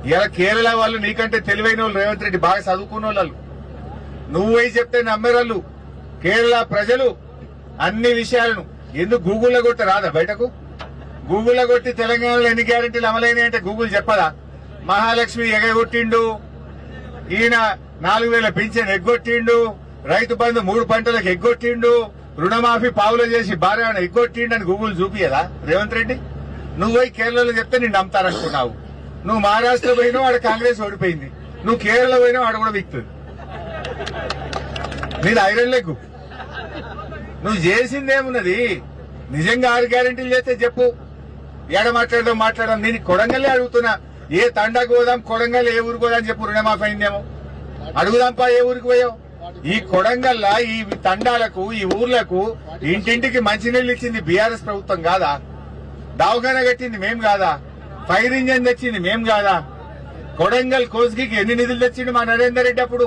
ఇలా కేరళ వాళ్ళు నీకంటే తెలివైన వాళ్ళు, రేవంత్ రెడ్డి బాగా చదువుకున్న వాళ్ళు, నువ్వై చెప్తే నమ్మేవాళ్ళు. కేరళ ప్రజలు అన్ని విషయాలను ఎందుకు గూగుల్లో కొట్టి రాదా బయటకు? గూగుల్లో కొట్టి తెలంగాణలో ఎన్ని గ్యారెంటీలు అమలైనాయి అంటే గూగుల్ చెప్పదా? మహాలక్ష్మి ఎగగొట్టిండు, ఈయన 4000 పింఛన్ ఎగ్గొట్టిండు, రైతు బంధు 3 పంటలకు ఎగ్గొట్టిండు, రుణమాఫీ పావులు చేసి భార్య ఎగ్గొట్టిండు అని గూగుల్ చూపియదా రేవంత్ రెడ్డి? నువ్వై కేరళలో చెప్తే నిన్ను నమ్ముతారనుకున్నావు. నువ్వు మహారాష్ట్ర పోయినావు, ఆడ కాంగ్రెస్ ఓడిపోయింది. నువ్వు కేరళ పోయినావు, ఆడ కూడా విక్తుంది. నీది ఐరన్ లెగ్గు. నువ్వు చేసిందేమున్నది? నిజంగా 6 గ్యారెంటీలు చేస్తే చెప్పు. ఏడ మాట్లాడదాం. నేను కొడంగల్లే అడుగుతున్నా. ఏ తండాకు పోదాం, కొడంగల్ ఏ ఊరికి పోదాం చెప్పు. రుణమాఫీ అయిందేమో అడుగుదాంపా. ఏ ఊరికి పోయావు? ఈ కొడంగల్ల ఈ తండాలకు, ఈ ఊర్లకు ఇంటింటికి మంచినీళ్ళు ఇచ్చింది బీఆర్ఎస్ ప్రభుత్వం కాదా? దవాఖాన కట్టింది మేం కాదా? ఫైర్ ఇంజన్ తెచ్చింది మేం కాదా? కొడంగల్ కోస్గికి ఎన్ని నిధులు తెచ్చిండు మా నరేందర్ రెడ్డి అప్పుడు?